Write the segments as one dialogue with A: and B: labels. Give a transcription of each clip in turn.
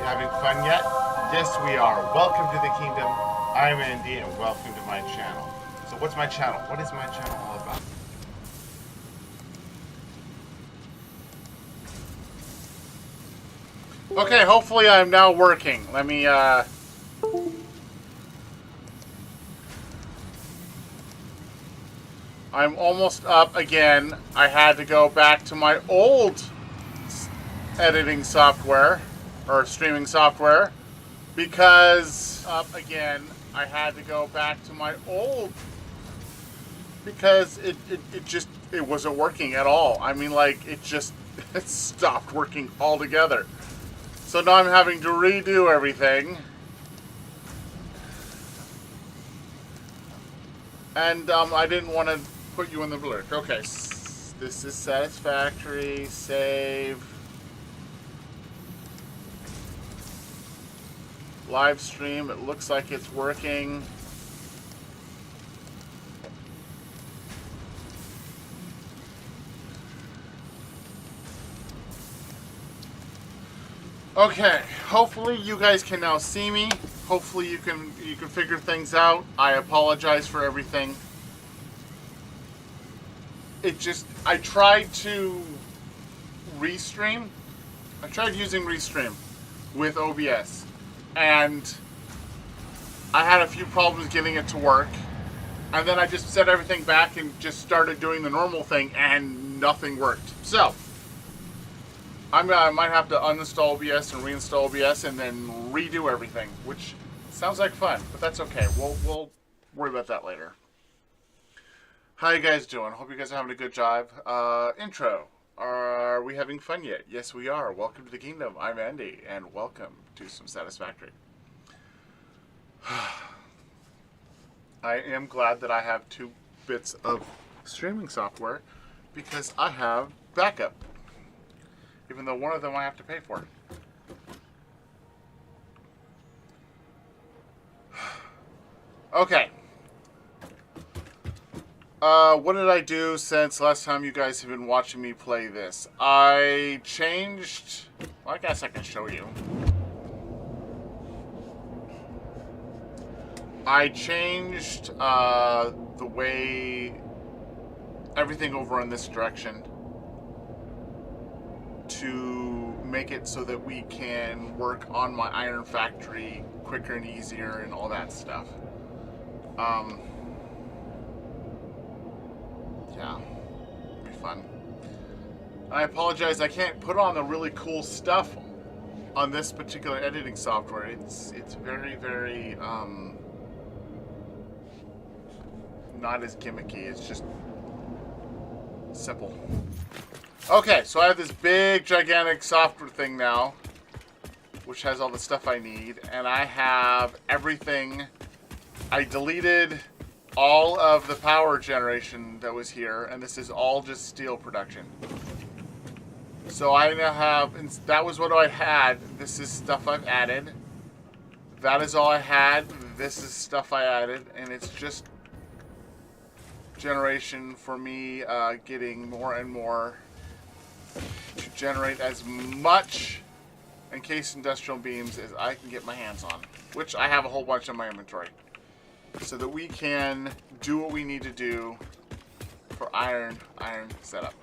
A: having fun yet? Yes, we are. Welcome to the Keanedom. I'm Andy, and welcome to my channel. So what's my channel? What is my channel all about? Okay, hopefully I'm now working. Let me, I'm almost up again. I had to go back to my old editing software, or streaming software, because I had to go back to my old, because it wasn't working at all. I mean, like, it stopped working altogether. So now I'm having to redo everything. And I didn't want to put you in the blur. Okay, this is Satisfactory, save. Live stream, it looks like it's working. Okay, hopefully you guys can now see me. Hopefully you can figure things out. I apologize for everything. I tried to restream. I tried using Restream with OBS, and I had a few problems getting it to work. And then I just set everything back and just started doing the normal thing, and nothing worked. So I might have to uninstall OBS and reinstall OBS and then redo everything, which sounds like fun, but that's okay. We'll worry about that later. How you guys doing? Hope you guys are having a good job. Intro. Are we having fun yet? Yes, we are. Welcome to the Keanedom. I'm Andy, and welcome to some Satisfactory. I am glad that I have 2 bits of streaming software, because I have backup. Even though one of them I have to pay for. Okay. What did I do since last time you guys have been watching me play this? I changed... Well, I guess I can show you. I changed the way everything over in this direction to make it so that we can work on my iron factory quicker and easier and all that stuff. Yeah, it'll be fun. I apologize, I can't put on the really cool stuff on this particular editing software. It's very, very not as gimmicky. It's just simple. Okay, so I have this big, gigantic software thing now, which has all the stuff I need, and I have everything. I deleted all of the power generation that was here, and this is all just steel production. So I now have, and that was what I had. This is stuff I've added. That is all I had. This is stuff I added, and it's just generation for me getting more and more to generate as much encased industrial beams as I can get my hands on, which I have a whole bunch in my inventory, so that we can do what we need to do for iron setup,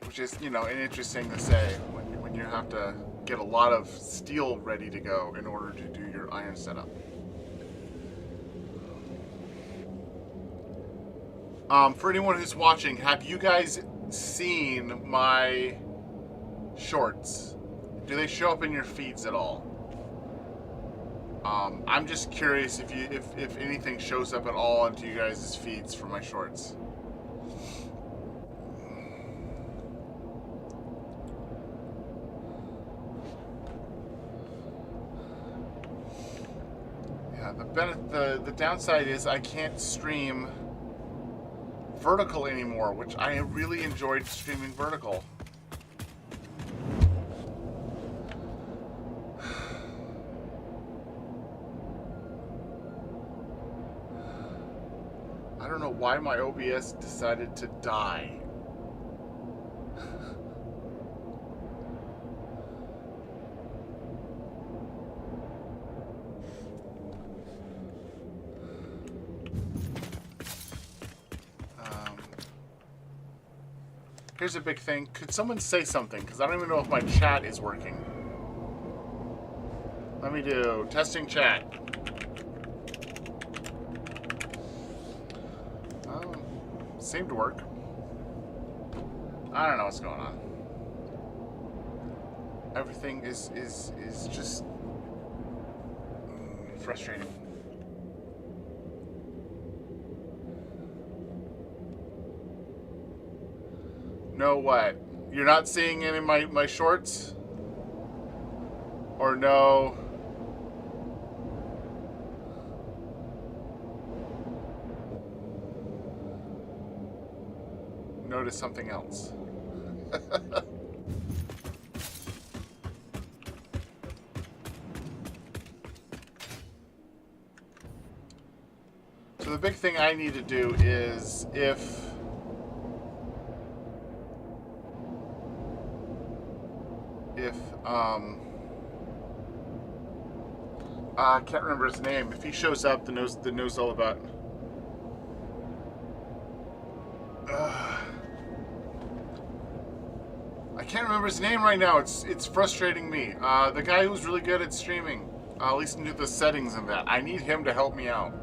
A: which is, you know, an interesting to say when you have to get a lot of steel ready to go in order to do your iron setup. For anyone who's watching, have you guys seen my shorts? Do they show up in your feeds at all? I'm just curious if anything shows up at all into you guys' feeds for my shorts. Yeah, the downside is I can't stream vertical anymore, which I really enjoyed streaming vertical. I don't know why my OBS decided to die. here's a big thing. Could someone say something? Because I don't even know if my chat is working. Let me do testing chat. Oh, seemed to work. I don't know what's going on. Everything is just frustrating. No what? You're not seeing any of my shorts? Or no? Notice something else. So the big thing I need to do is if I can't remember his name. If he shows up, that knows all about. I can't remember his name right now. It's frustrating me. The guy who's really good at streaming, at least into the settings and that. I need him to help me out.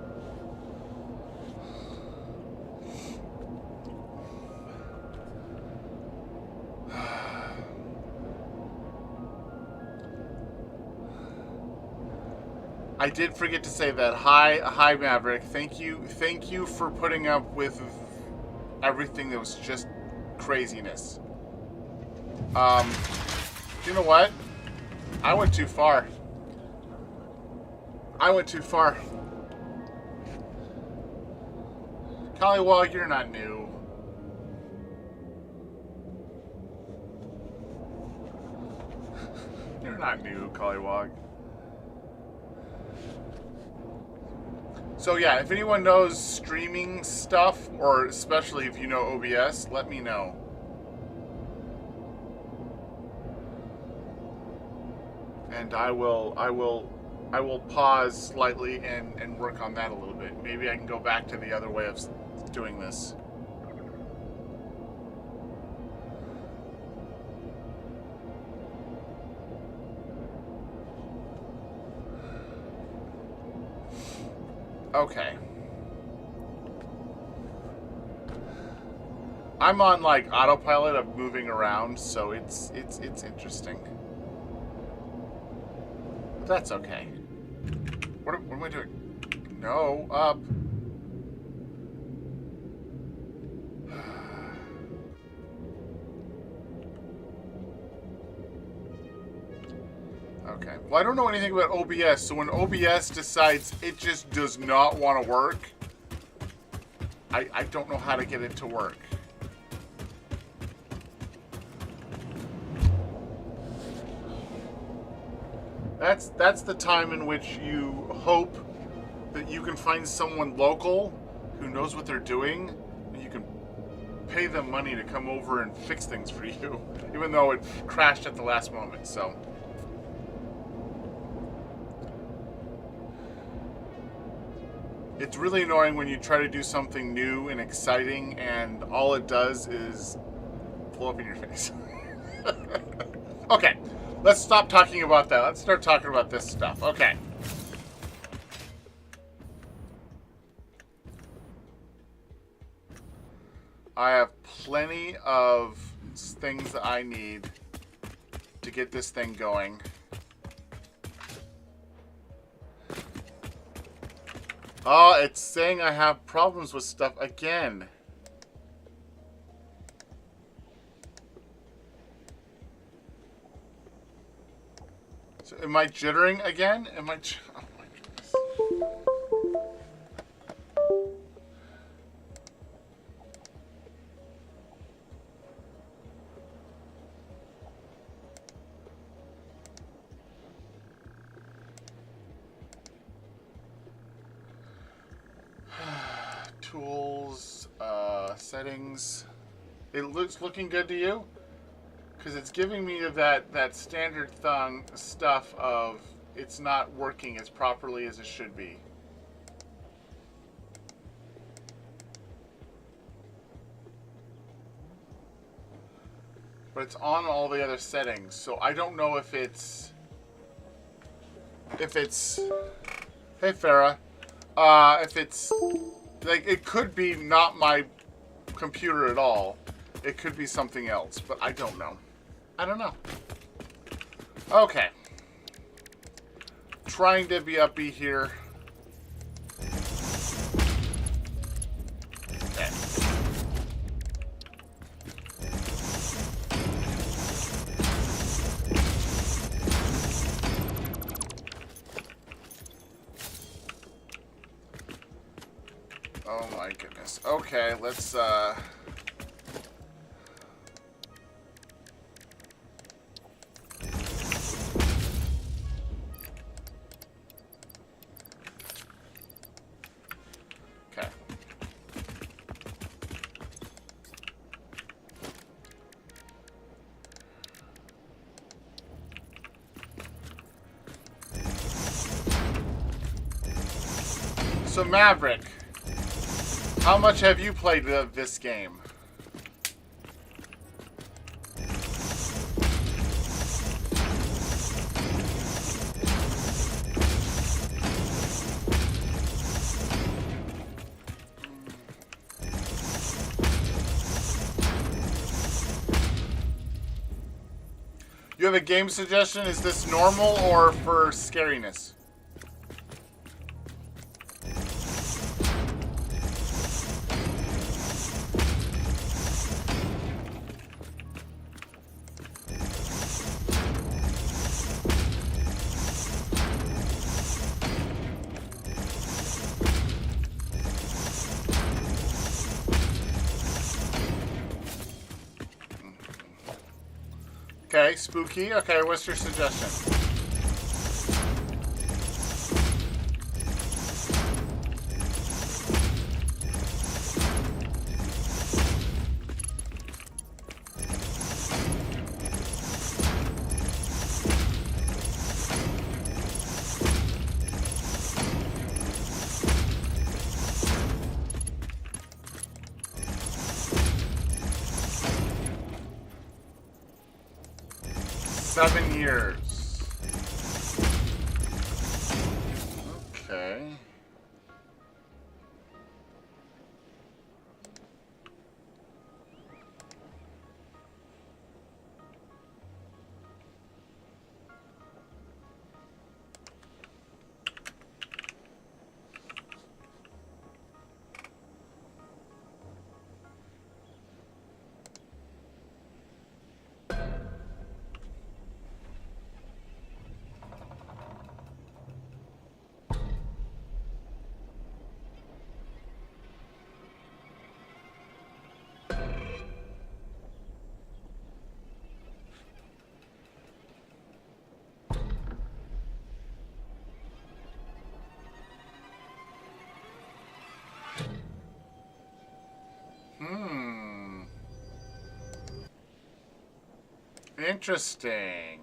A: I did forget to say that. Hi, Maverick. Thank you for putting up with everything that was just craziness. You know what? I went too far. Collywog, you're not new. You're not new, Collywog. So yeah, if anyone knows streaming stuff, or especially if you know OBS, let me know. And I will pause slightly and work on that a little bit. Maybe I can go back to the other way of doing this. Okay. I'm on like autopilot of moving around, so it's interesting. But that's okay. What am I doing? No, up. Okay. Well, I don't know anything about OBS, so when OBS decides it just does not want to work, I don't know how to get it to work. That's the time in which you hope that you can find someone local who knows what they're doing, and you can pay them money to come over and fix things for you, even though it crashed at the last moment, so. It's really annoying when you try to do something new and exciting and all it does is blow up in your face. Okay, let's stop talking about that. Let's start talking about this stuff. Okay. I have plenty of things that I need to get this thing going. Oh, it's saying I have problems with stuff again. So am I jittering again? Am I... Oh my goodness. Tools, settings. It looks looking good to you? Because it's giving me that standard stuff of it's not working as properly as it should be. but it's on all the other settings, so I don't know if it's hey Farah, if it's like, it could be not my computer at all. It could be something else, but I don't know. I don't know. Okay. Trying to be upbeat here. Okay. Oh my goodness. Okay, let's okay. So Maverick, how much have you played of this game? You have a game suggestion? Is this normal or for scariness? Okay, spooky. Okay, what's your suggestion? Seven years. Okay. Interesting.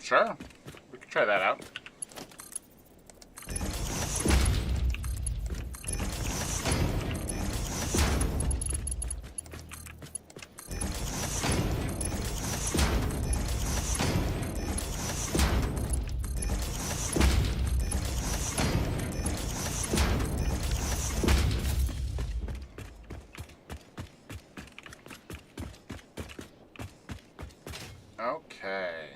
A: Sure. We can try that out. Okay.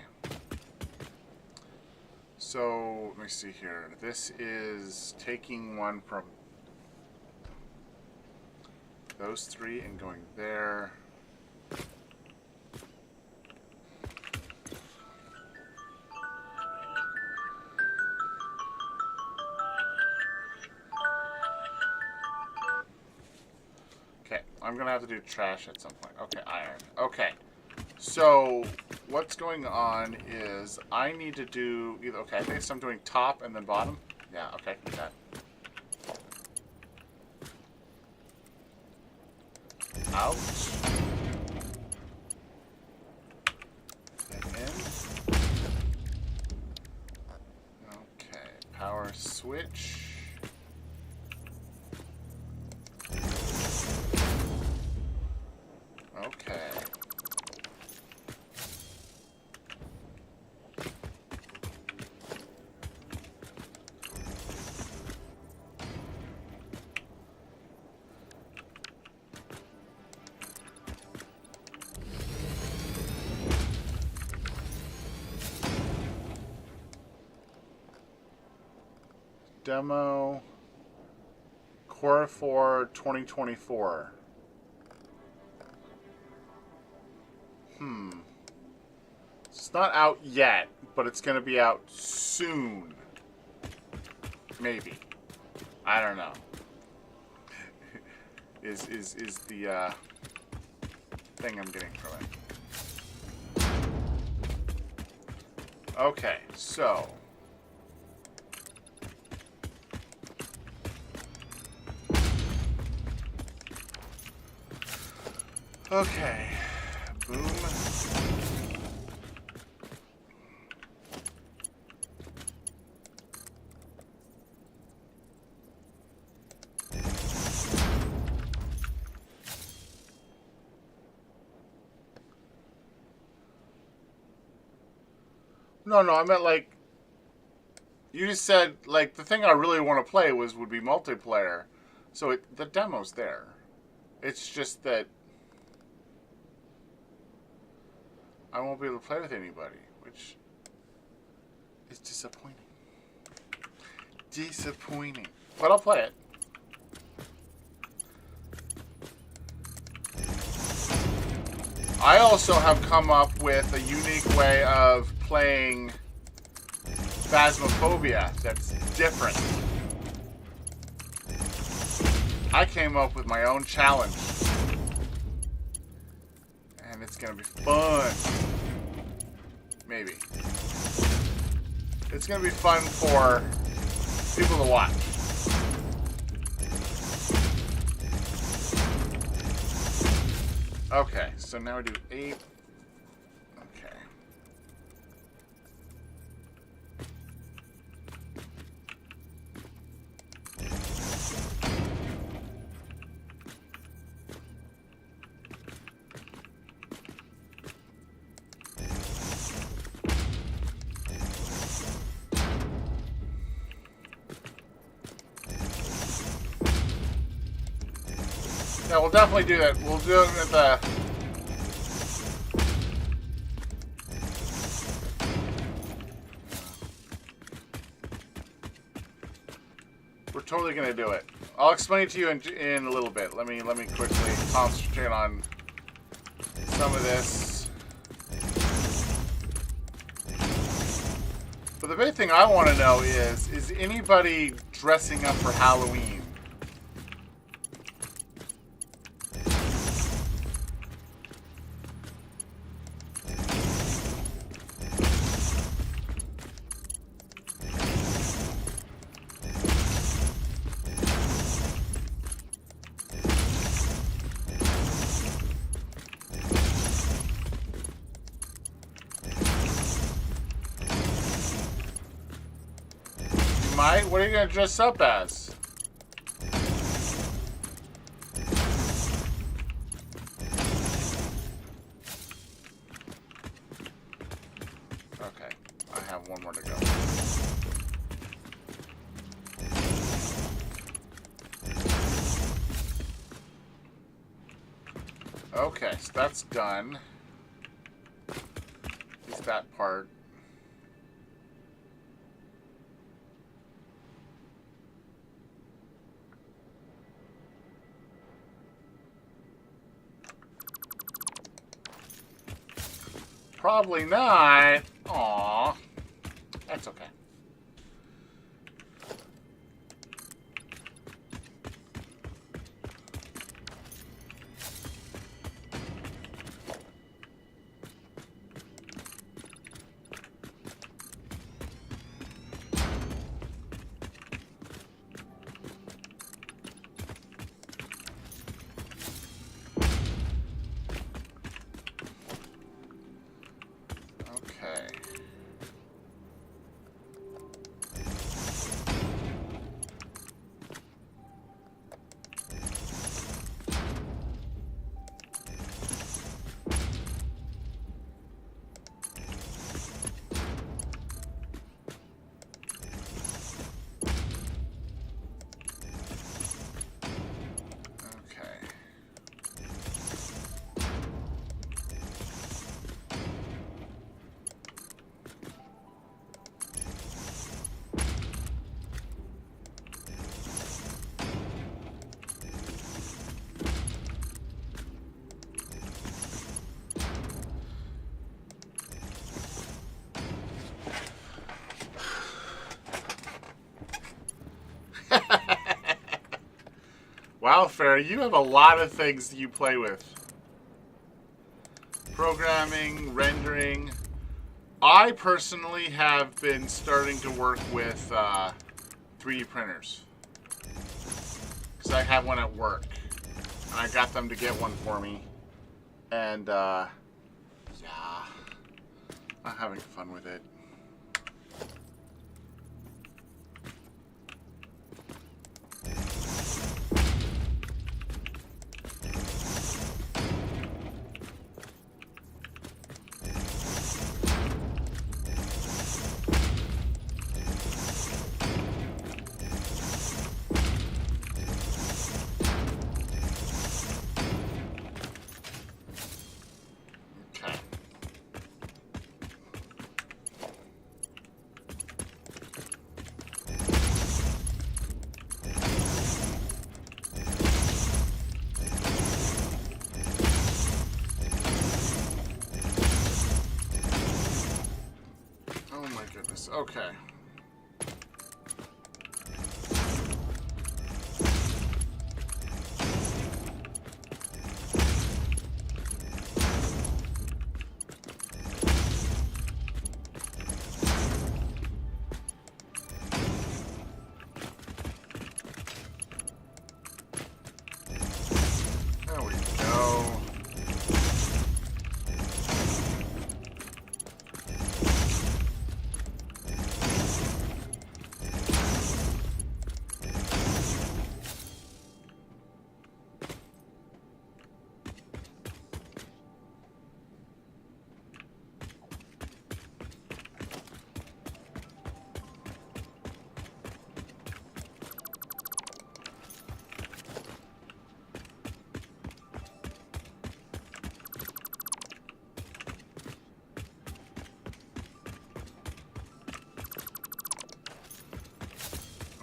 A: So, let me see here. This is taking one from those three and going there. Okay, I'm gonna have to do trash at some point. Okay, iron. Okay. So, what's going on is I need to do either, okay, I think I'm doing top and then bottom. Yeah, okay, do that. Out. And in. Okay, power switch. Okay. Demo Core 4 2024. It's not out yet, but it's going to be out soon. Maybe. I don't know. is the thing I'm getting from it. Okay, so okay. Boom. No, I meant like you just said like the thing I really want to play would be multiplayer. So the demo's there. It's just that I won't be able to play with anybody, which is disappointing. Disappointing. But I'll play it. I also have come up with a unique way of playing Phasmophobia that's different. I came up with my own challenge. And it's gonna be fun. Maybe. It's gonna be fun for people to watch. Okay, so now we do 8. Okay. Yeah, we'll definitely do that. We'll do it at the... We're totally gonna do it. I'll explain it to you in a little bit. Let me quickly concentrate on some of this. But the big thing I want to know is anybody dressing up for Halloween? What are you going to dress up as? Okay, I have one more to go. Okay, so that's done. At least that part. Probably not. Aww. That's okay. Wow, Farrah, you have a lot of things you play with. Programming, rendering. I personally have been starting to work with 3D printers. Because I have one at work. And I got them to get one for me. And, yeah. I'm having fun with it. Okay. There we go.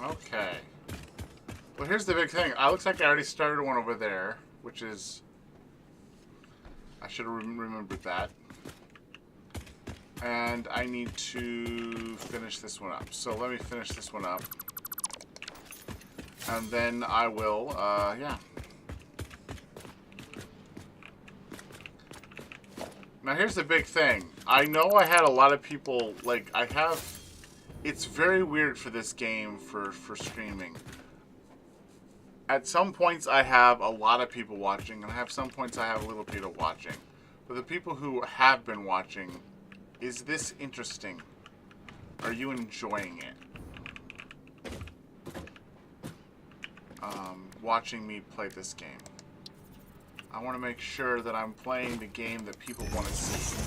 A: Okay. Well, here's the big thing. It looks like I already started one over there, which is... I should have remembered that. And I need to finish this one up. So let me finish this one up. And then I will, yeah. Now here's the big thing. I know I had a lot of people, like, I have... It's very weird for this game for streaming. At some points I have a lot of people watching, and I have some points I have little people watching. But the people who have been watching, is this interesting? Are you enjoying it? Watching me play this game. I want to make sure that I'm playing the game that people want to see.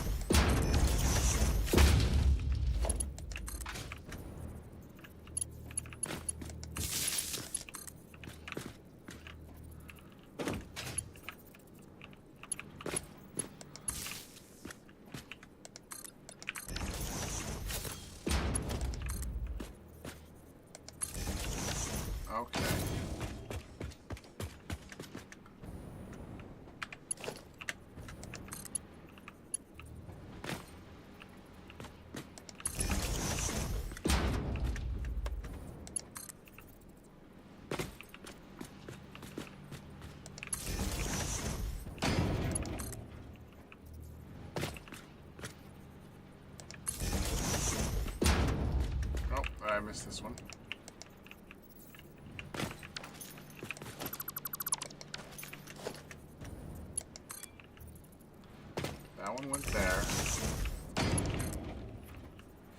A: Okay. Oh, I missed this one. That one went there.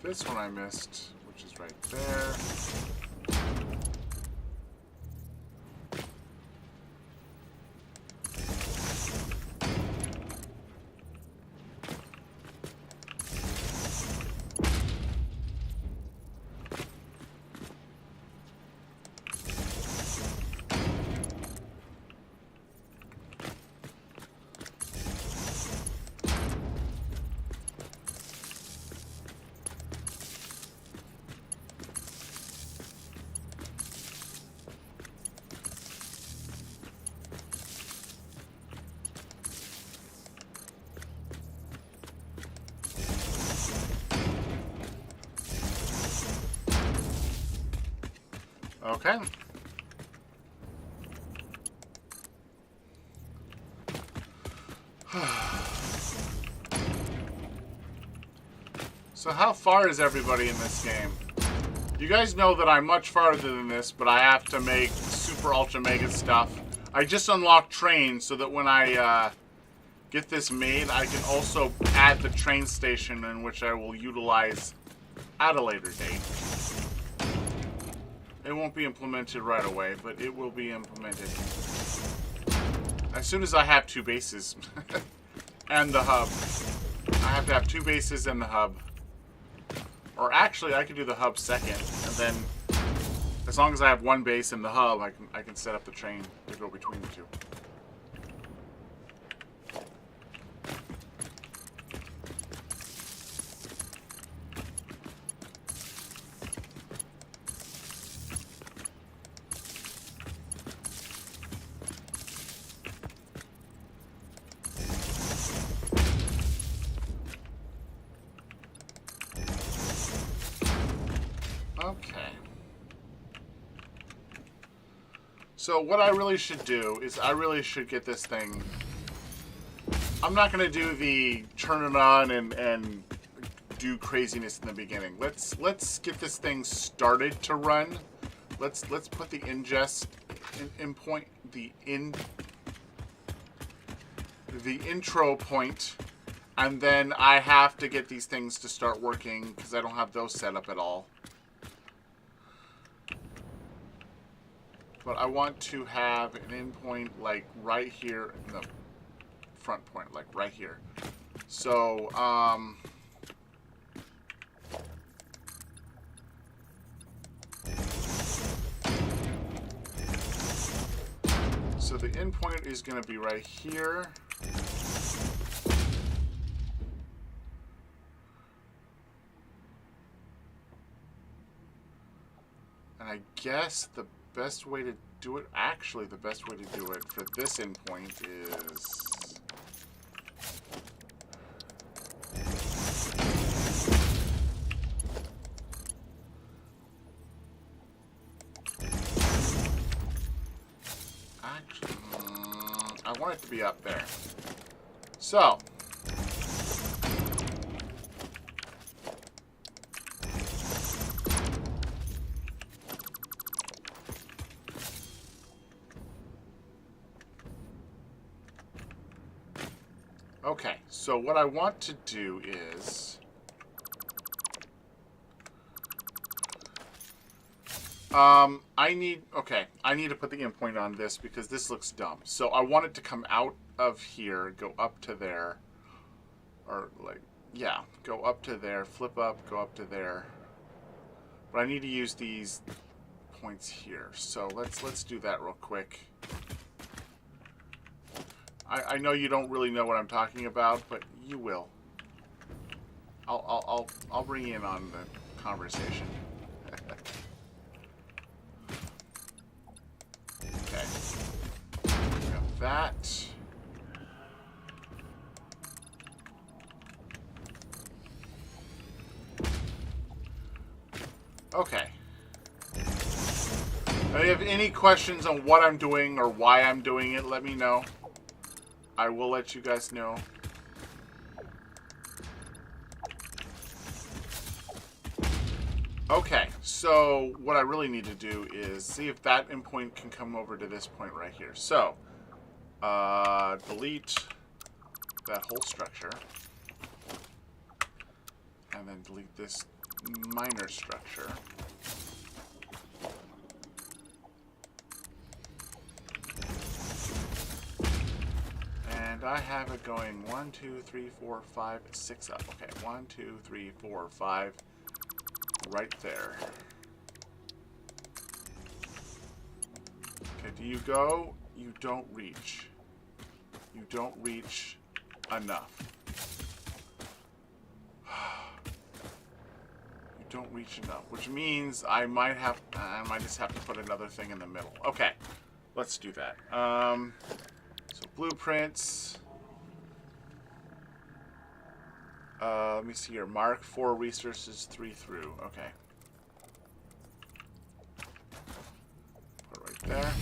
A: This one I missed, which is right there. Okay. So how far is everybody in this game? You guys know that I'm much farther than this, but I have to make super ultra mega stuff. I just unlocked trains so that when I get this made, I can also add the train station in which I will utilize at a later date. It won't be implemented right away, but it will be implemented as soon as I have 2 bases and the hub. I have to have 2 bases and the hub. Or actually, I could do the hub second, and then as long as I have 1 base and the hub, I can set up the train to go between the 2. Okay. So what I really should do is I really should get this thing. I'm not going to do the turn it on and do craziness in the beginning. Let's get this thing started to run. Let's put the ingest in point the intro point, and then I have to get these things to start working because I don't have those set up at all. But I want to have an endpoint like right here in the front point, like right here. So, so the endpoint is going to be right here. And I guess the best way to do it, actually the best way to do it for this endpoint is actually, I want it to be up there. So okay, so what I want to do is I need to put the endpoint on this because this looks dumb. So I want it to come out of here, go up to there, or like, yeah, go up to there, flip up, go up to there. But I need to use these points here. So let's do that real quick. I know you don't really know what I'm talking about, but you will. I'll bring you in on the conversation. Okay. Got that. Okay. If you have any questions on what I'm doing or why I'm doing it, let me know. I will let you guys know. Okay, so what I really need to do is see if that endpoint can come over to this point right here. So, delete that whole structure. And then delete this minor structure. And I have it going 1, 2, 3, 4, 5, 6 up. Okay, 1, 2, 3, 4, 5. Right there. Okay, do you go? You don't reach. You don't reach enough. You don't reach enough, which means I might just have to put another thing in the middle. Okay, let's do that. So blueprints. Let me see here. Mark 4 resources 3 through. Okay. Put it right there.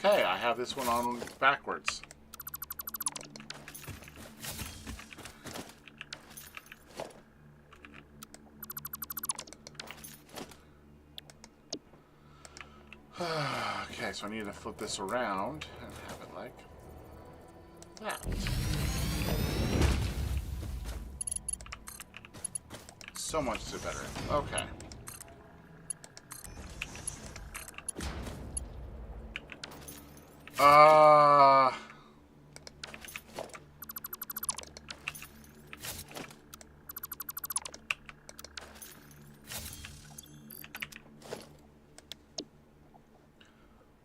A: Okay, I have this one on backwards. Okay, so I need to flip this around and have it like that. So much better. Okay.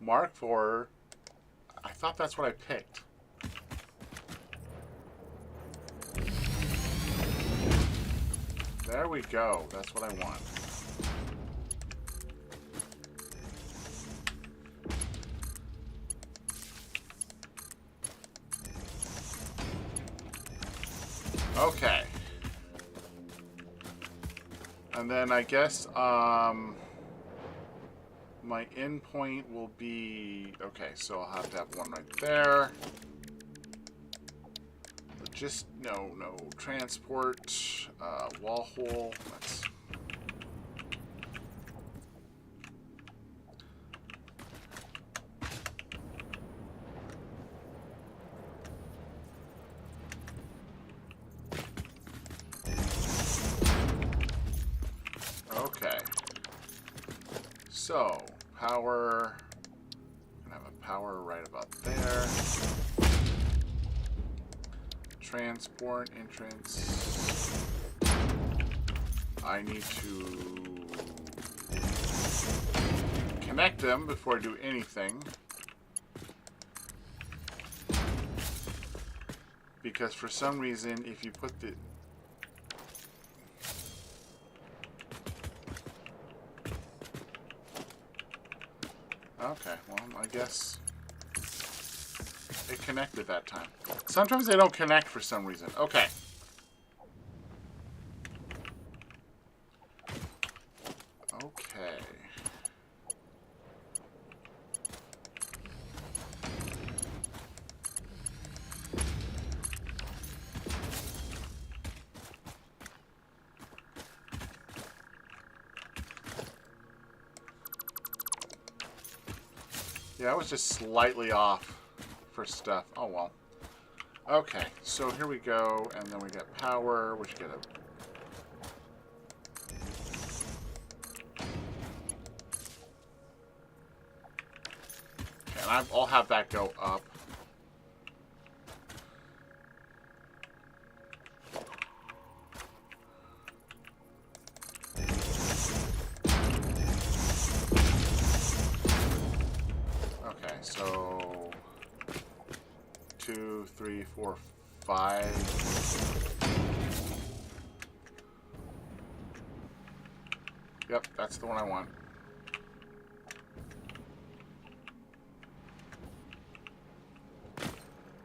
A: Mark for... I thought that's what I picked. There we go. That's what I want. Okay. And then I guess, my endpoint will be... Okay, so I'll have to have one right there. Just, no, transport, wall hole, that's... Okay. So, power... I'm gonna have a power right about there. Transport, entrance. I need to connect them before I do anything. Because for some reason, if you put the... Okay, well, I guess it connected that time. Sometimes they don't connect for some reason. Okay. Okay. Yeah, I was just slightly off for stuff. Oh, well. Okay, so here we go, and then we get power, which get a... Okay, and I'll have that go up. Okay, so 2, 3, 4, 5. Yep, that's the one I want.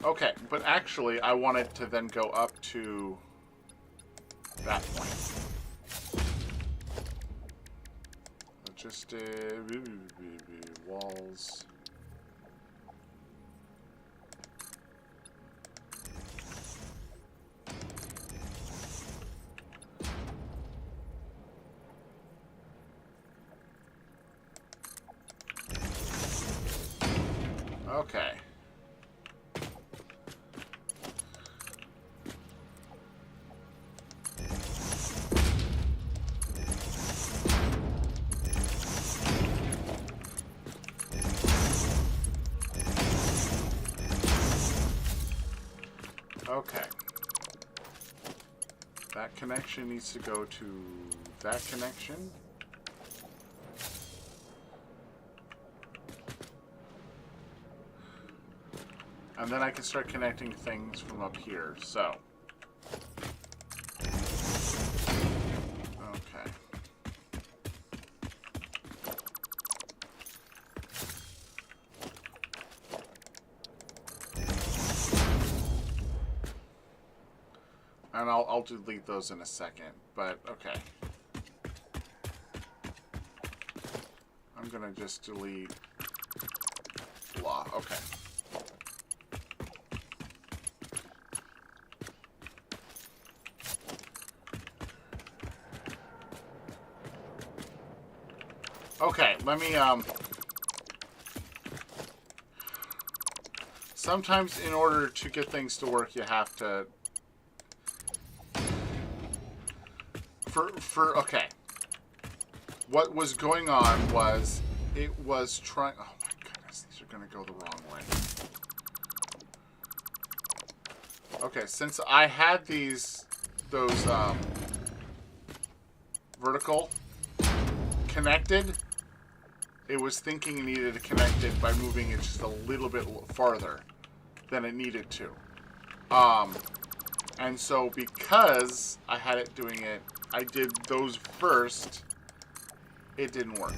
A: Okay, but actually I want it to then go up to that point. Just walls. Okay. Okay. That connection needs to go to that connection. And then I can start connecting things from up here, so. Okay. And I'll delete those in a second, but okay. I'm gonna just delete law. Okay. Okay, let me, sometimes in order to get things to work, you have to... Okay. What was going on was, it was trying... Oh my goodness, these are going to go the wrong way. Okay, since I had those, vertical connected, it was thinking it needed to connect it by moving it just a little bit farther than it needed to. And so because I had it doing it, I did those first, it didn't work.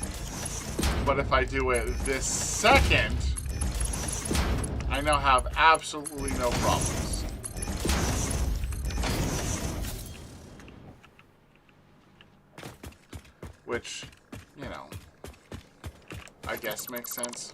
A: But if I do it this second, I now have absolutely no problems. Which, you know, I guess makes sense.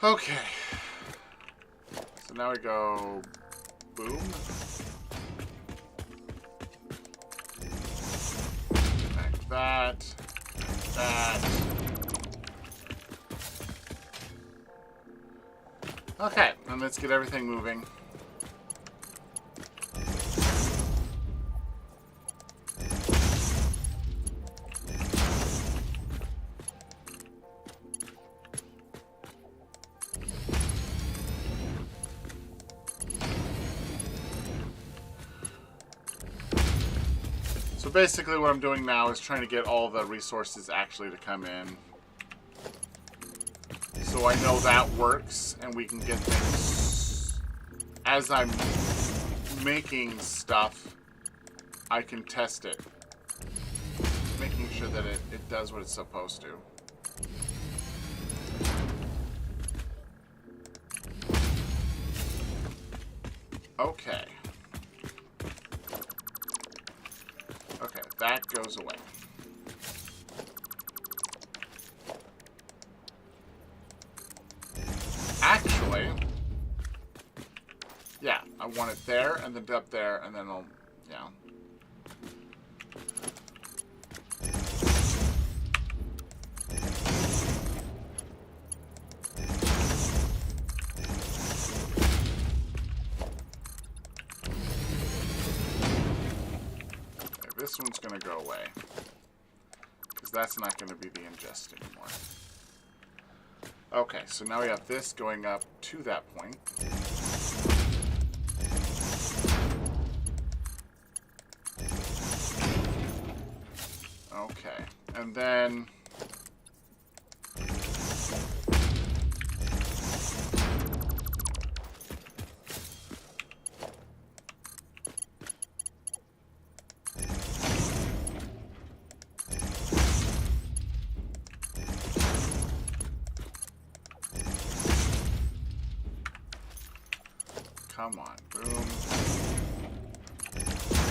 A: Okay. So now we go boom. Connect that. Connect that. Okay, and let's get everything moving. So basically what I'm doing now is trying to get all the resources actually to come in. So I know that works, and we can get things... As I'm making stuff, I can test it. Making sure that it does what it's supposed to. Okay. Okay, that goes away. Actually, yeah, I want it there, and then up there, and then I'll, yeah. This one's going to go away, because that's not going to be the ingest anymore. Okay, so now we have this going up to that point. Okay, and then... Come on, boom.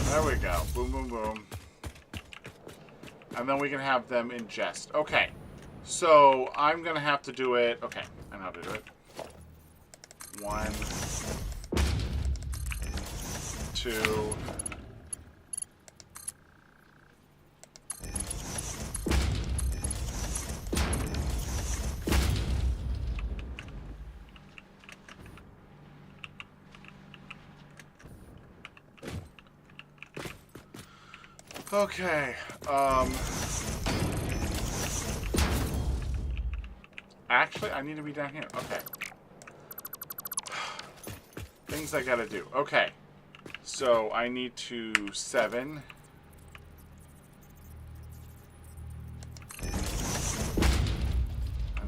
A: There we go. Boom, boom, boom. And then we can have them ingest. Okay. So I'm going to have to do it. Okay. I know how to do it. 1, 2. Okay, actually, I need to be down here. Okay. Things I gotta do. Okay. So, I need to 7. And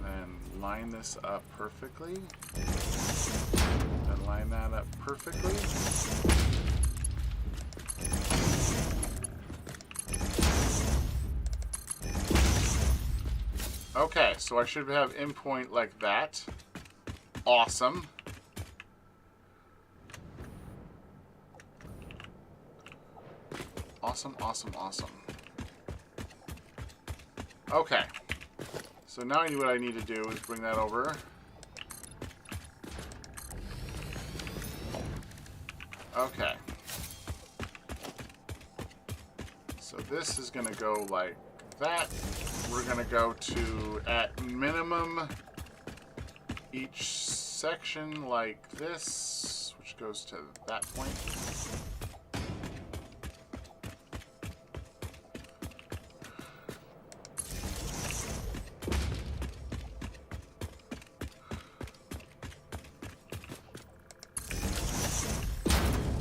A: then line this up perfectly. Then line that up perfectly. Okay, so I should have endpoint like that. Awesome. Awesome, awesome, awesome. Okay. So now what I need to do is bring that over. Okay. So this is going to go like that. We're going to go to, at minimum, each section like this, which goes to that point.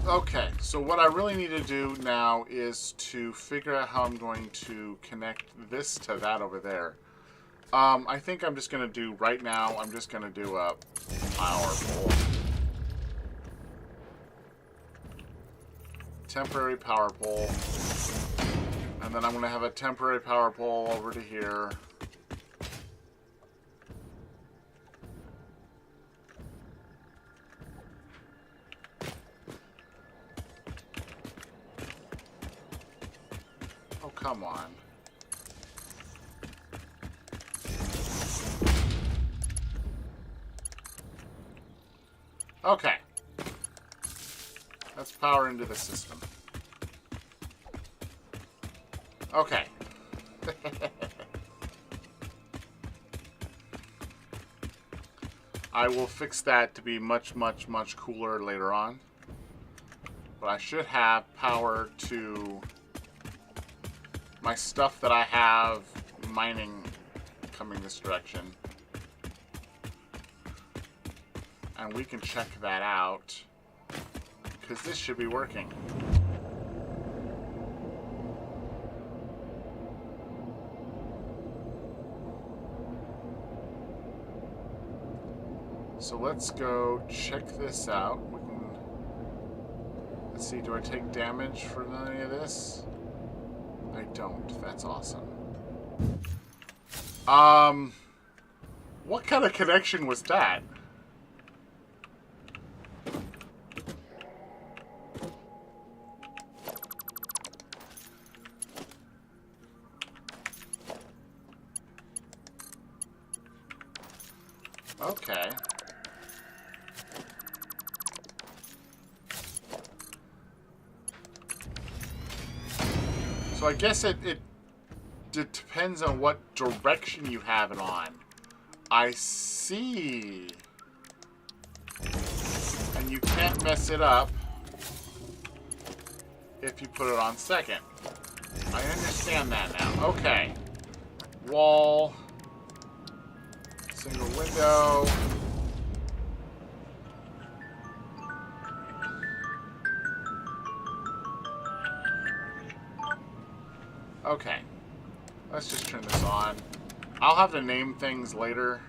A: Okay, so what I really need to do now is to figure out how I'm going to connect this to that over there. I think I'm just going to do, right now, I'm just going to do a power pole. Temporary power pole. And then I'm going to have a temporary power pole over to here. Oh, come on. Okay. Let's power into the system. Okay. I will fix that to be much, much, much cooler later on. But I should have power to my stuff that I have mining coming this direction. And we can check that out, because this should be working. So let's go check this out. We can, let's see, do I take damage for any of this? I don't. That's awesome. What kind of connection was that? Okay. So I guess it depends on what direction you have it on. I see. And you can't mess it up if you put it on second. I understand that now. Okay. Wall. Single window. Okay. Let's just turn this on. I'll have to name things later.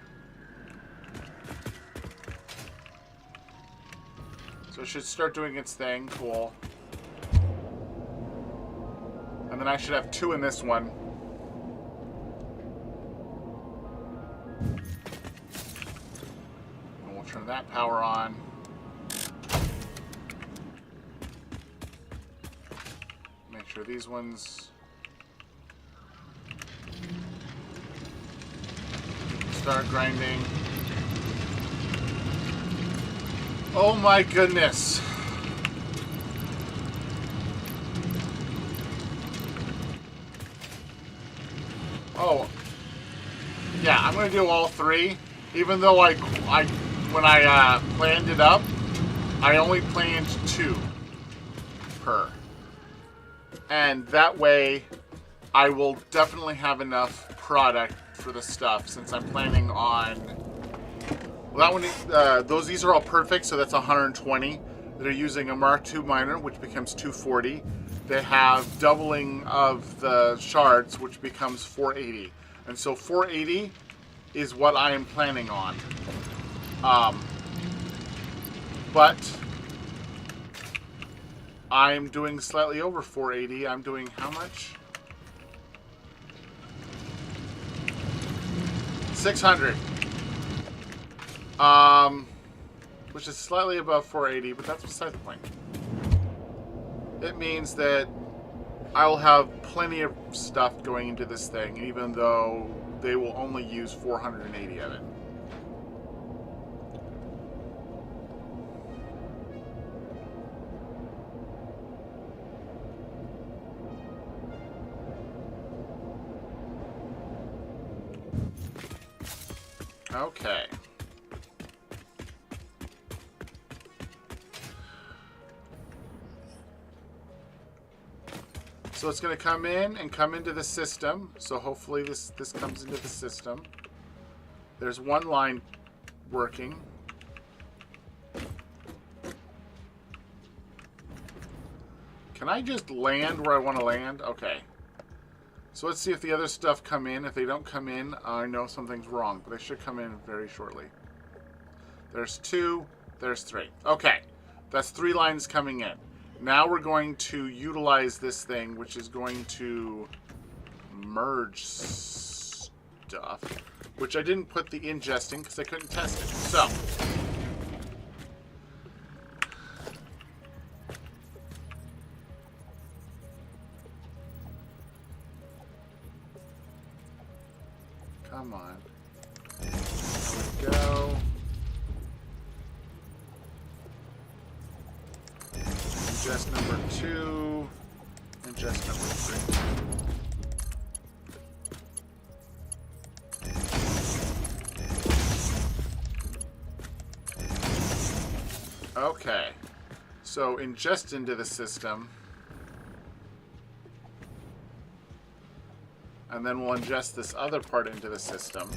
A: So it should start doing its thing. Cool. And then I should have 2 in this one. And we'll turn that power on. Make sure these ones start grinding. Oh my goodness. Oh. Yeah, I'm going to do all 3. Even though when I planned it up, I only planned 2 per. And that way, I will definitely have enough product for the stuff, since I'm planning on, well, that one, these are all perfect, so that's 120. They're using a Mark II miner, which becomes 240. They have doubling of the shards, which becomes 480. And so 480 is what I am planning on. But I'm doing slightly over 480. I'm doing how much? 600. Which is slightly above 480, but that's beside the point. It means that I'll have plenty of stuff going into this thing, even though they will only use 480 of it. Okay. So it's going to come in and come into the system. So hopefully this comes into the system. There's one line working. Can I just land where I want to land? Okay. So let's see if the other stuff come in. If they don't come in, I know something's wrong. But they should come in very shortly. There's 2. There's 3. Okay. That's 3 lines coming in. Now we're going to utilize this thing, which is going to merge stuff, which I didn't put the ingest in because I couldn't test it. So, come on. There we go. Ingest number 2, ingest number 3. Okay, so ingest into the system, and then we'll ingest this other part into the system.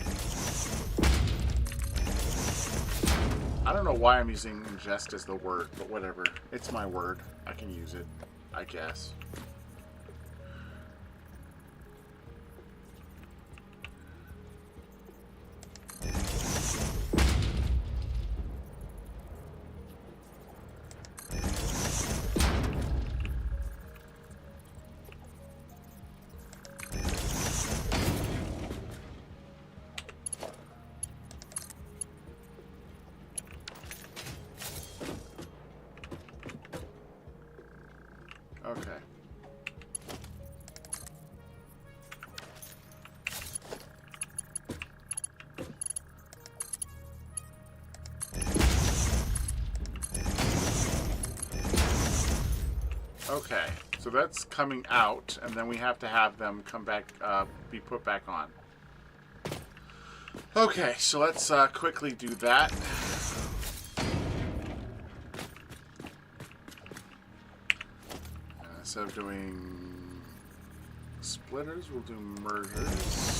A: I don't know why I'm using ingest as the word, but whatever. It's my word. I can use it, I guess. Okay. Okay, so that's coming out, and then we have to have them come back, be put back on. Okay, so let's quickly do that. Instead of doing splitters, we'll do mergers.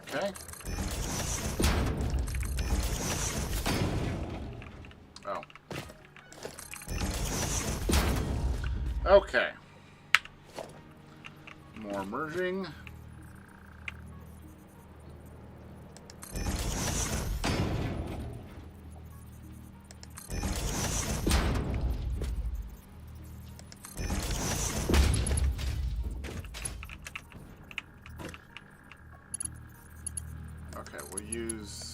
A: Okay. Oh. Okay. More merging. Okay, we'll use...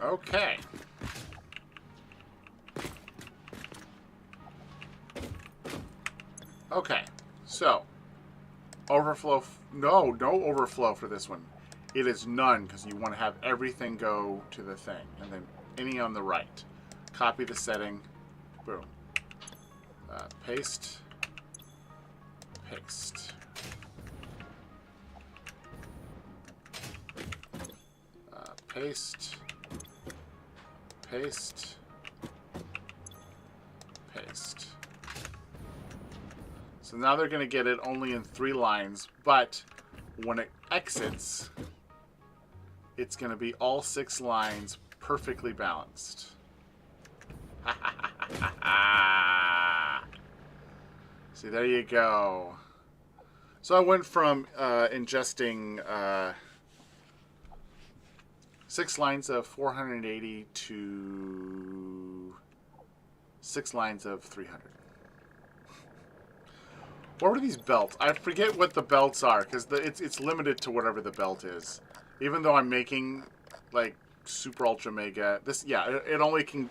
A: Okay. Okay, so overflow. No overflow for this one. It is none because you want to have everything go to the thing, and then any on the right. Copy the setting. Boom. Paste. Paste. Paste. Paste. Paste. So now they're going to get it only in 3 lines, but when it exits, it's going to be all 6 lines perfectly balanced. See, there you go. So I went from ingesting 6 lines of 480 to 6 lines of 300. What were these belts? I forget what the belts are because it's limited to whatever the belt is. Even though I'm making like super ultra mega, this it only can.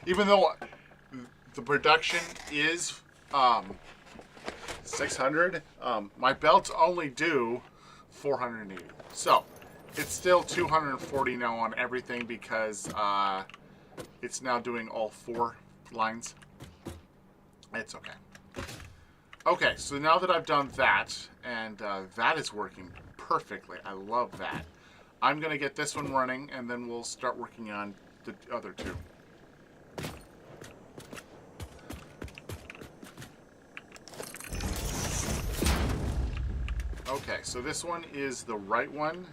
A: Even though the production is 600, my belts only do 480. So it's still 240 now on everything because it's now doing all 4 lines. It's okay. Okay, so now that I've done that, and that is working perfectly, I love that. I'm going to get this one running, and then we'll start working on the other 2. Okay, so this one is the right one.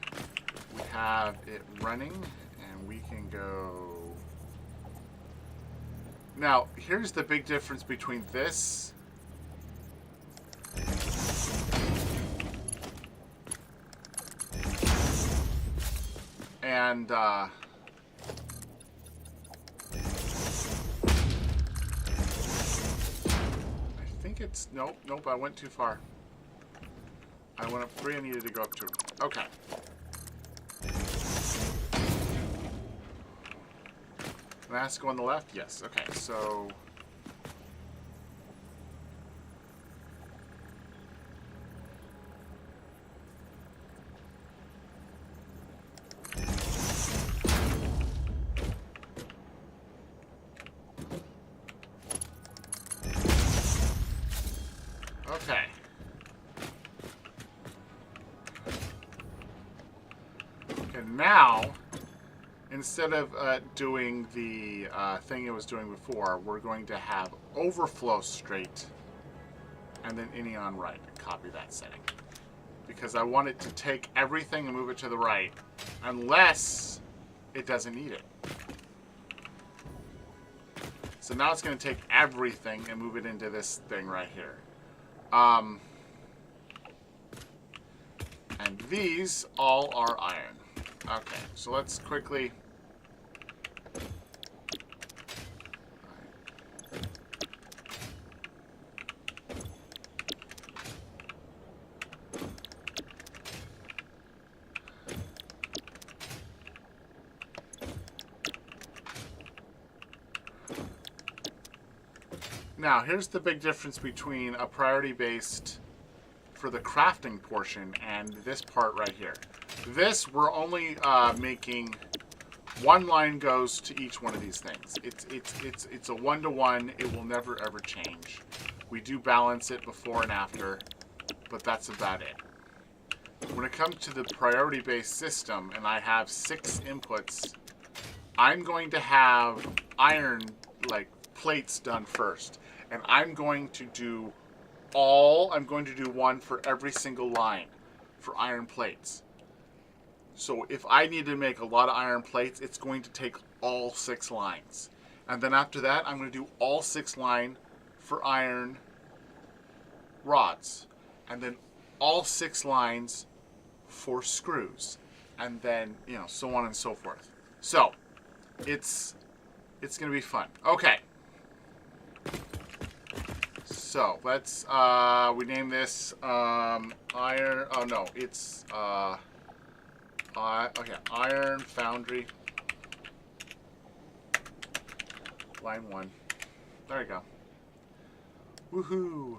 A: We have it running, and we can go... Now, here's the big difference between this and I think it's nope, I went too far. I went up 3, I needed to go up 2. Okay. Can I ask to go on the left? Yes. Okay, so okay. And now, instead of doing the thing it was doing before, we're going to have overflow straight and then any on right. Copy that setting. Because I want it to take everything and move it to the right, unless it doesn't need it. So now it's going to take everything and move it into this thing right here. And these all are iron. Okay, so let's quickly... Now, here's the big difference between a priority-based for the crafting portion and this part right here. This, we're only making 1 line goes to each one of these things. It's a 1-to-1. It will never, ever change. We do balance it before and after, but that's about it. When it comes to the priority-based system, and I have 6 inputs, I'm going to have iron, like, plates done first. And I'm going to do 1 for every single line for iron plates. So if I need to make a lot of iron plates, it's going to take all 6 lines. And then after that, I'm going to do all 6 line for iron rods. And then all 6 lines for screws. And then, you know, so on and so forth. So, it's going to be fun. Okay. So, let's, we name this, iron, oh no, it's, okay, Iron Foundry, line 1. There you go. Woohoo!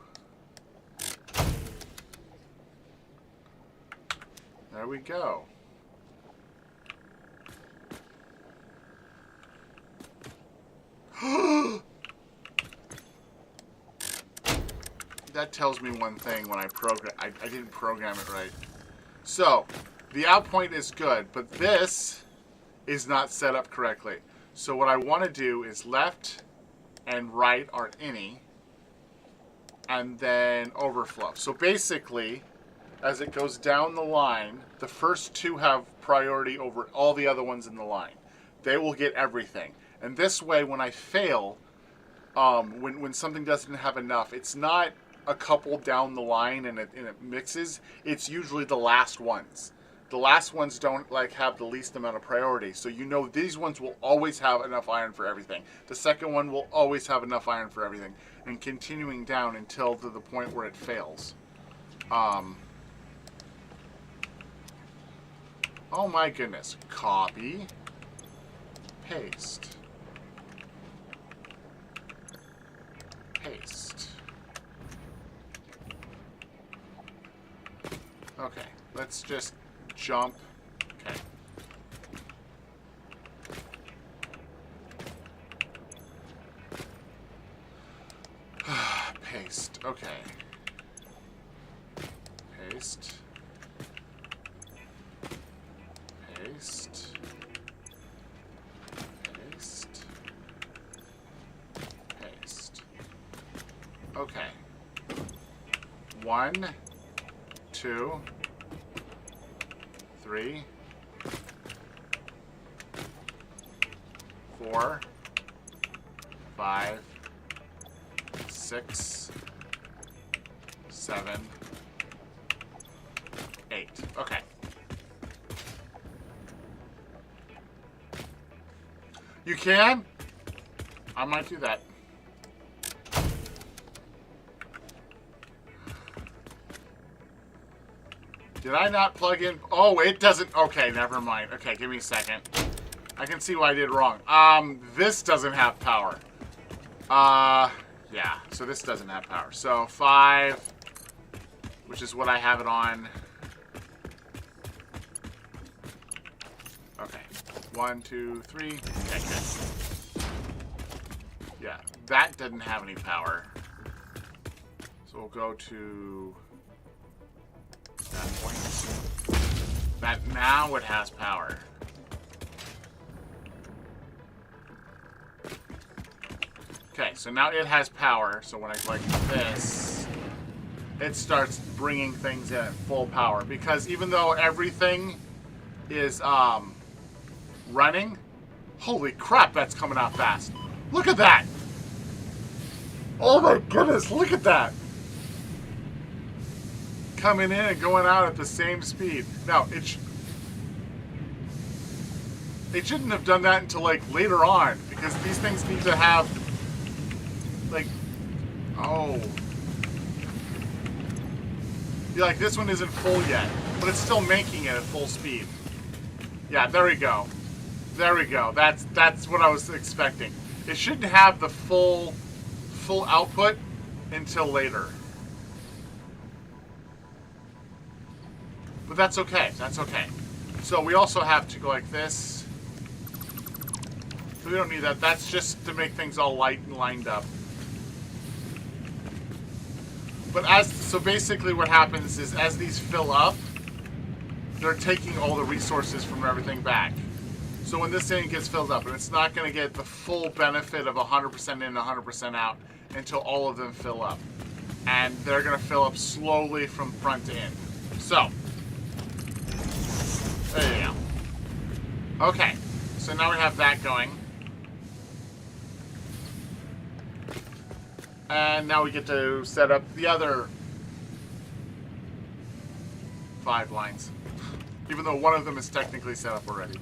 A: There we go. That tells me one thing when I program. I didn't program it right. So, the out point is good, but this is not set up correctly. So what I want to do is left and right are any, and then overflow. So basically, as it goes down the line, the first 2 have priority over all the other ones in the line. They will get everything. And this way, when I fail, when something doesn't have enough, it's not a couple down the line and it mixes. It's usually the last ones. The last ones don't like have the least amount of priority. So you know these ones will always have enough iron for everything. The second one will always have enough iron for everything. And continuing down until to the point where it fails. Oh my goodness. Copy. Paste. Paste. Okay, let's just jump. Okay. Paste. Okay. Paste. Paste. Paste. Paste. Okay. 1, 2, 3, 4, 5, 6, 7, 8. Okay. You can? I might do that. Did I not plug in? Oh, it doesn't. Okay, never mind. Okay, give me a second. I can see what I did wrong. This doesn't have power. Yeah, so this doesn't have power. So 5, which is what I have it on. Okay, 1, 2, 3. Okay, good. Yeah, that didn't have any power. So we'll go to that point. That now it has power. Okay, so now it has power. So when I click this, it starts bringing things in at full power. Because even though everything is running, holy crap, that's coming out fast. Look at that. Oh my goodness, look at that. Coming in and going out at the same speed. Now, it shouldn't have done that until like later on, because these things need to have like, oh. Yeah, like this one isn't full yet, but it's still making it at full speed. Yeah, there we go. There we go. That's what I was expecting. It shouldn't have the full output until later. But that's okay. That's okay. So we also have to go like this. So we don't need that. That's just to make things all light and lined up. But so basically what happens is as these fill up, they're taking all the resources from everything back. So when this thing gets filled up, and it's not going to get the full benefit of 100% in, 100% out until all of them fill up. And they're going to fill up slowly from front to end. So, there you go. Okay, so now we have that going. And now we get to set up the other 5 lines. Even though one of them is technically set up already.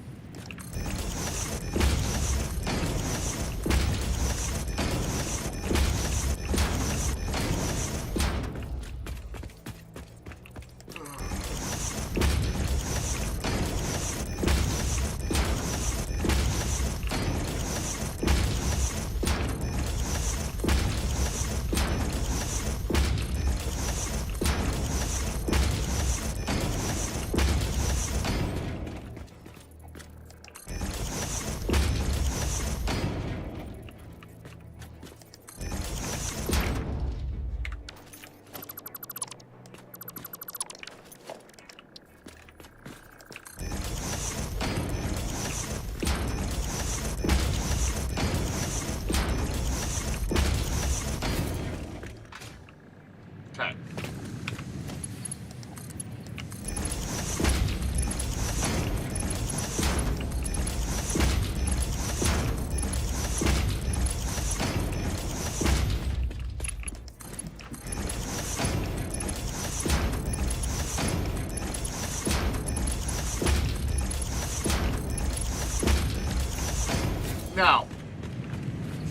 A: Now,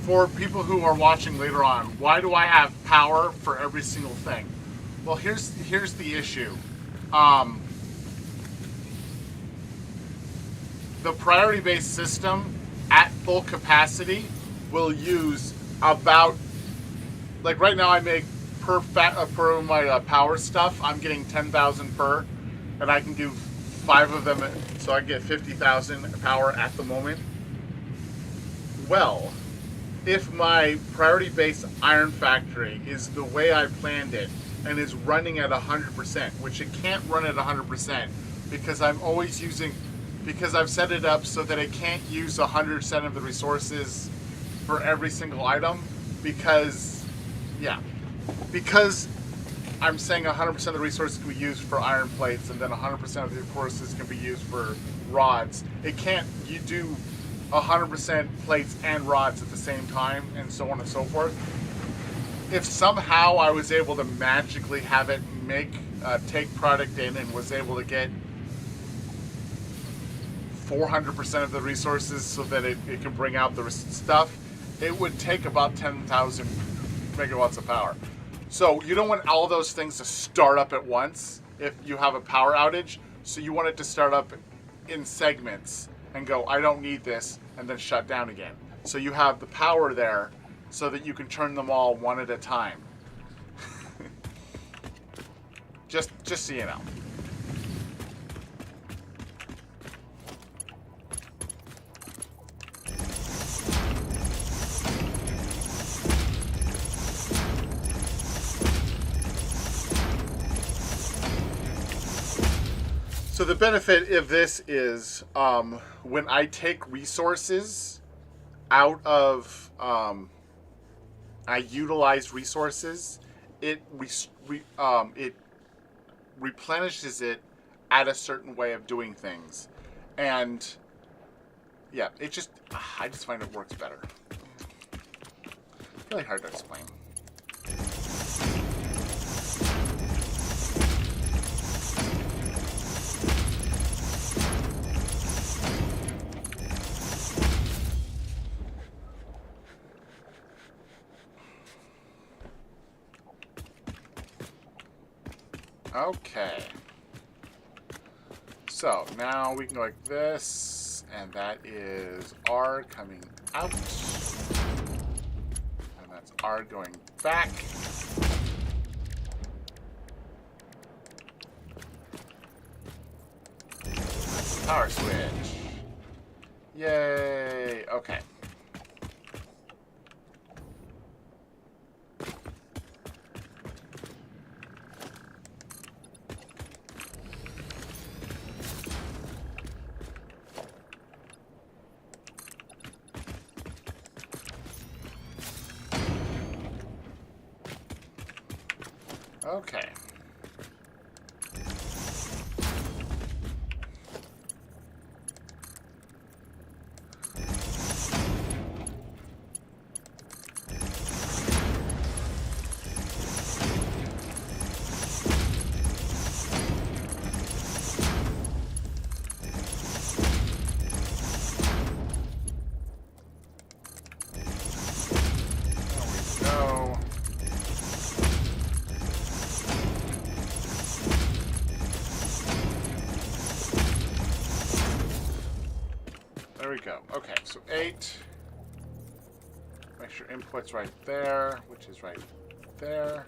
A: for people who are watching later on, why do I have power for every single thing? Well, here's the issue. The priority-based system at full capacity will use about, like right now I make per my power stuff, I'm getting 10,000 per, and I can do 5 of them, so I get 50,000 power at the moment. Well, if my priority-based iron factory is the way I planned it and is running at 100%, which it can't run at 100% because because I've set it up so that it can't use 100% of the resources for every single item, because I'm saying 100% of the resources can be used for iron plates, and then 100% of the resources can be used for rods. It can't do 100% plates and rods at the same time, and so on and so forth. If somehow I was able to magically have it take product in and was able to get 400% of the resources so that it can bring out the stuff, it would take about 10,000 megawatts of power. So you don't want all those things to start up at once if you have a power outage. So you want it to start up in segments and go, I don't need this, and then shut down again. So you have the power there so that you can turn them all one at a time. just so you know. So the benefit of this is when I take resources out of, I utilize resources, it replenishes it at a certain way of doing things. And yeah, I just find it works better. Really hard to explain. Okay, so now we can go like this, and that is R coming out, and that's R going back. That's the power switch. Yay, okay. Okay. There we go. Okay, so 8. Make sure input's right there, which is right there.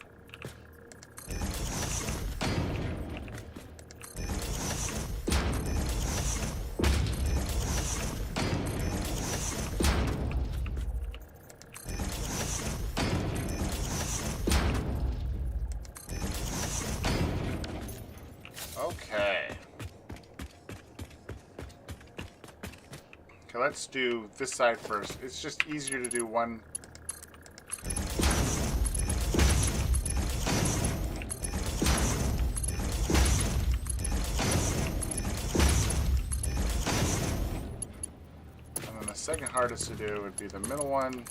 A: Okay. Okay, let's do this side first. It's just easier to do one. And then the second hardest to do would be the middle one.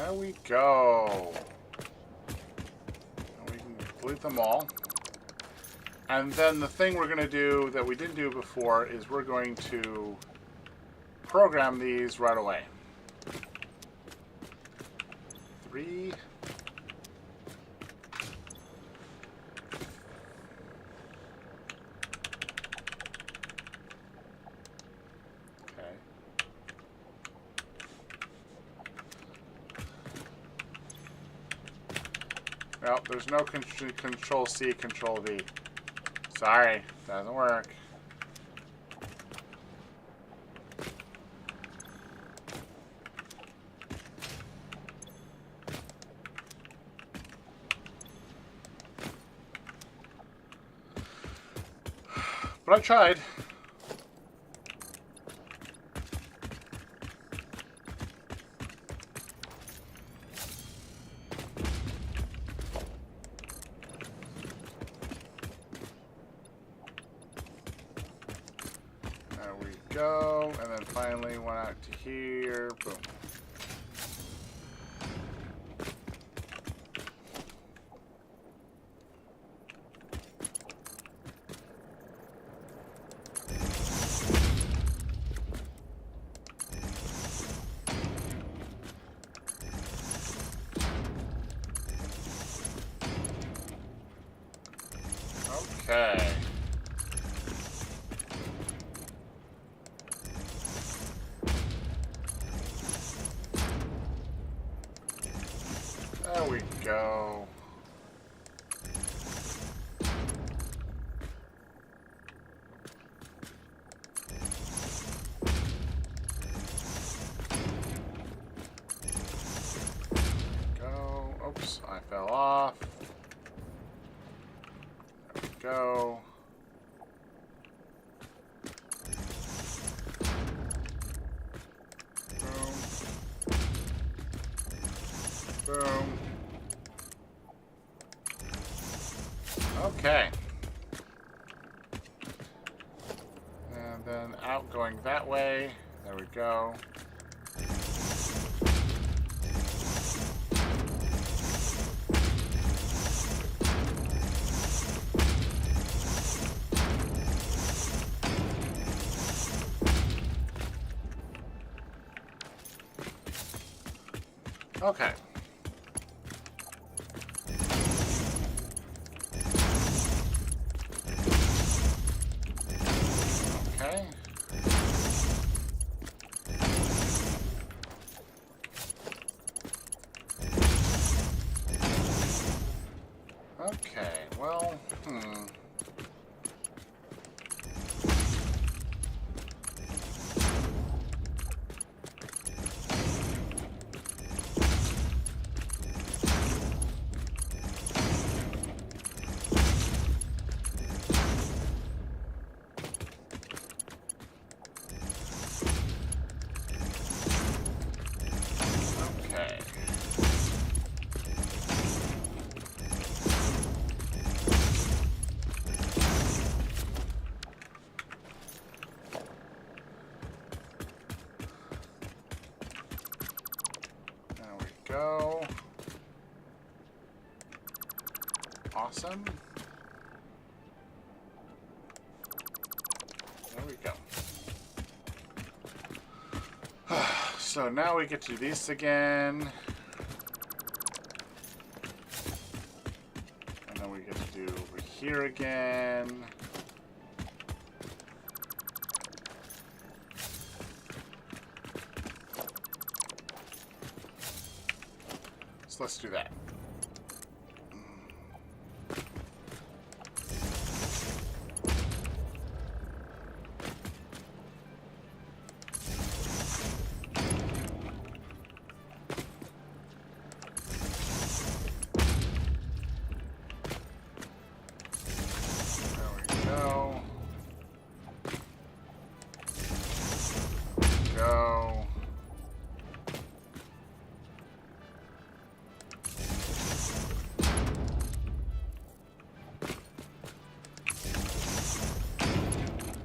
A: There we go. And we can complete them all. And then the thing we're going to do that we didn't do before is we're going to program these right away. 3. Okay. Nope, there's no Control C, Control V. Sorry, doesn't work. But I tried. There we go. And then finally went out to here. Boom. Okay. There we go. Go. Oops, I fell off. There we go. Boom. Okay. And then out going that way. There we go. Okay. Okay. Okay, well, okay. There we go. Awesome. There we go. So now we get to do these again. And then we get to do over here again. So let's do that. Go.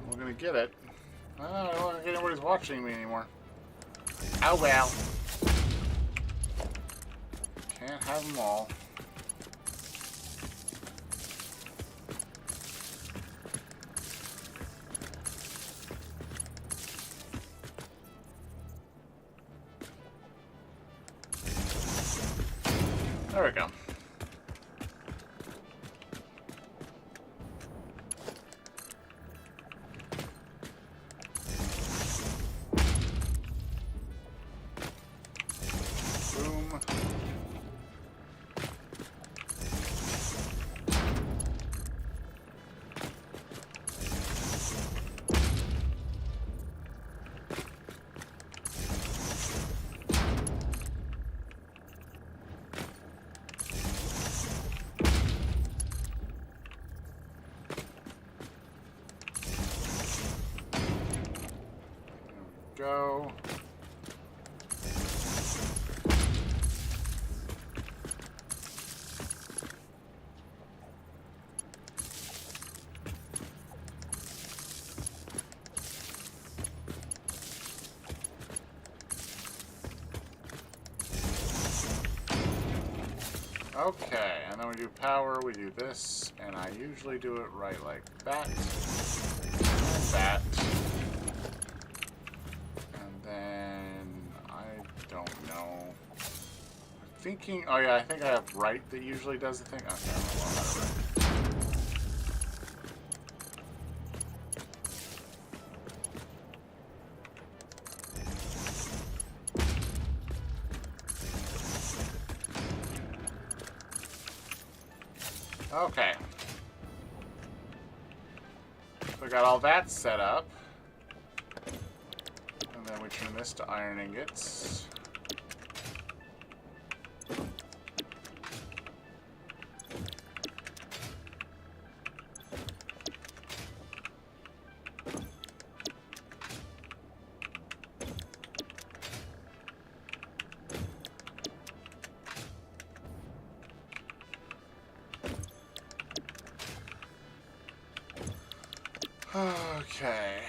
A: We're gonna get it. I don't think anybody's watching me anymore. Oh well. Can't have them all. There we go. Boom. Go. Okay, and then we do power, we do this, and I usually do it right like that, and that. Don't know. I'm thinking. Oh yeah, I think I have right that usually does the thing. Okay, I don't know how to okay. So I got all that set up. And then we turn this to iron ingots. Okay.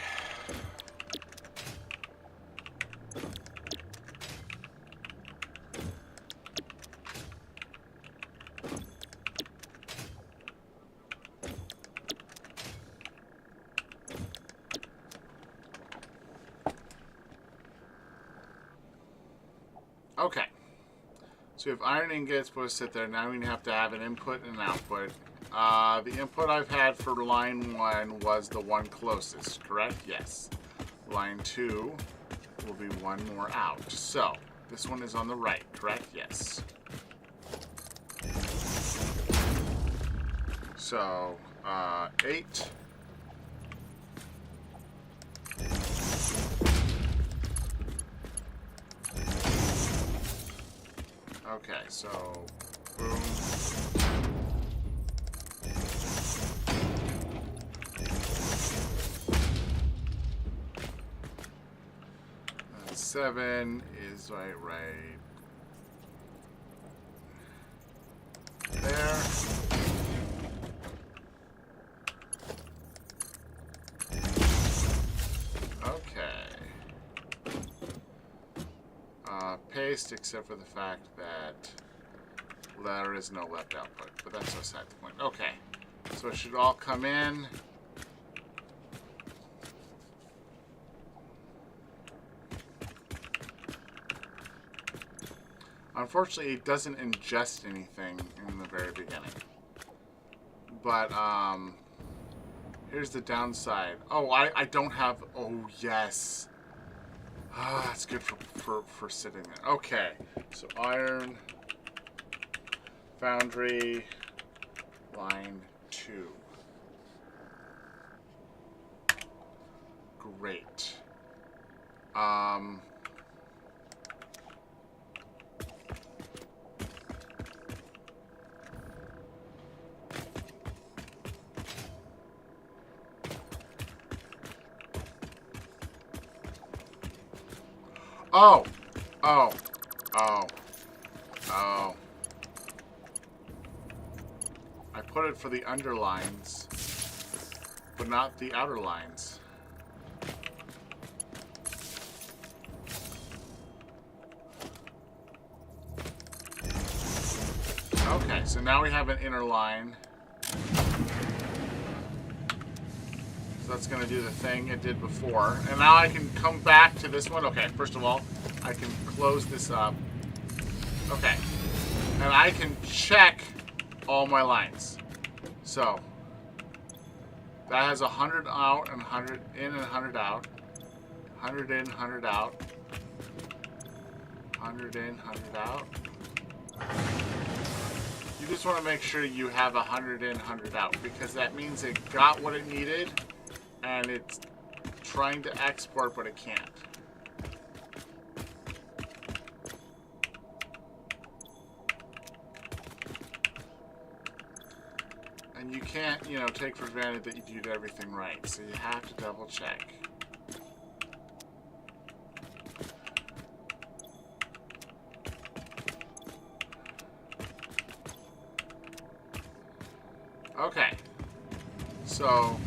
A: Okay. So we have iron ingots supposed to sit there. Now we have to have an input and an output. The input I've had for line 1 was the one closest, correct? Yes. Line 2 will be one more out. So, this one is on the right, correct? Yes. So, 8. Okay, so, boom. And 7 is right there. Paste, except for the fact that there is no left output, but that's beside the point. Okay, so it should all come in. Unfortunately, it doesn't ingest anything in the very beginning. But, here's the downside. Oh, I don't have... Oh, yes. Ah, that's good for sitting there. Okay, so iron, foundry, line 2. Great. Oh. I put it for the underlines, but not the outer lines. so now we have an inner line. So that's going to do the thing it did before. And now I can come back to this one. Okay, first of all, I can close this up. Okay. And I can check all my lines. So, that has 100 out and 100 in and 100 out. 100 in, 100 out. 100 in, 100 out. You just want to make sure you have 100 in, 100 out, because that means it got what it needed and it's trying to export but it can't. And you can't, you know, take for granted that you did everything right, so you have to double check. Okay, so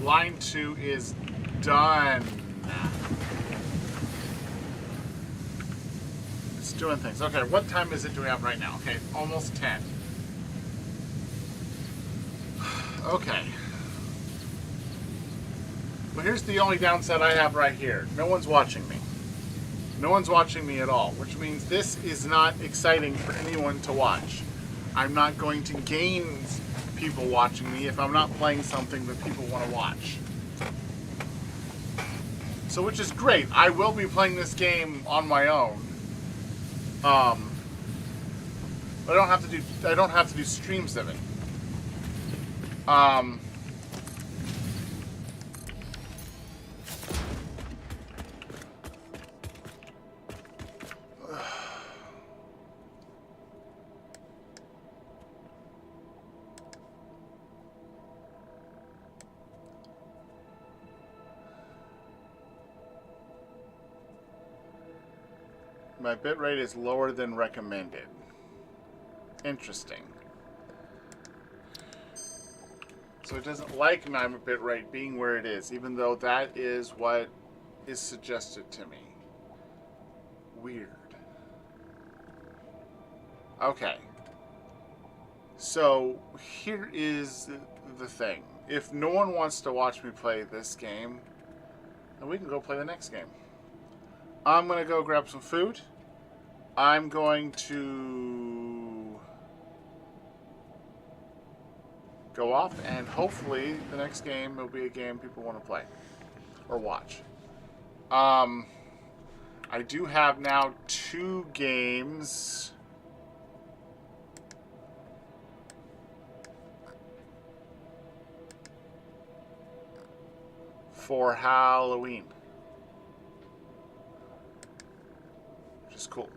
A: line 2 is done. It's doing things. Okay, what time is it do we have right now? Okay, almost 10. Okay. Well, here's the only downside I have right here. No one's watching me. No one's watching me at all, which means this is not exciting for anyone to watch. I'm not going to gain people watching me if I'm not playing something that people want to watch. So, which is great. I will be playing this game on my own. But I don't have to do streams of it. My bitrate is lower than recommended. Interesting. So it doesn't like my bitrate being where it is, even though that is what is suggested to me. Weird. Okay. So here is the thing. If no one wants to watch me play this game, then we can go play the next game. I'm going to go grab some food. I'm going to go off, and hopefully the next game will be a game people want to play or watch. I do have now 2 games for Halloween, which is cool.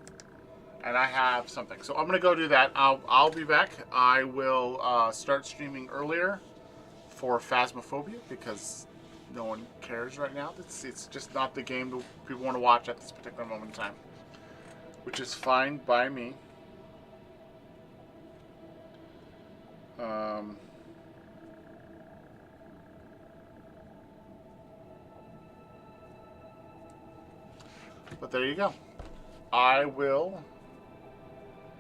A: And I have something. So I'm going to go do that. I'll be back. I will start streaming earlier for Phasmophobia because no one cares right now. It's just not the game that people want to watch at this particular moment in time, which is fine by me. But there you go. I will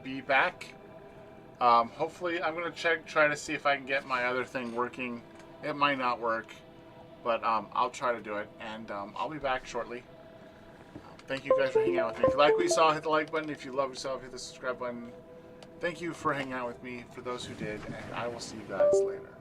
A: be back. Hopefully, I'm going to try to see if I can get my other thing working. It might not work, but I'll try to do it, and I'll be back shortly. Thank you guys for hanging out with me. If you like what you saw, hit the like button. If you love yourself, hit the subscribe button. Thank you for hanging out with me, for those who did, and I will see you guys later.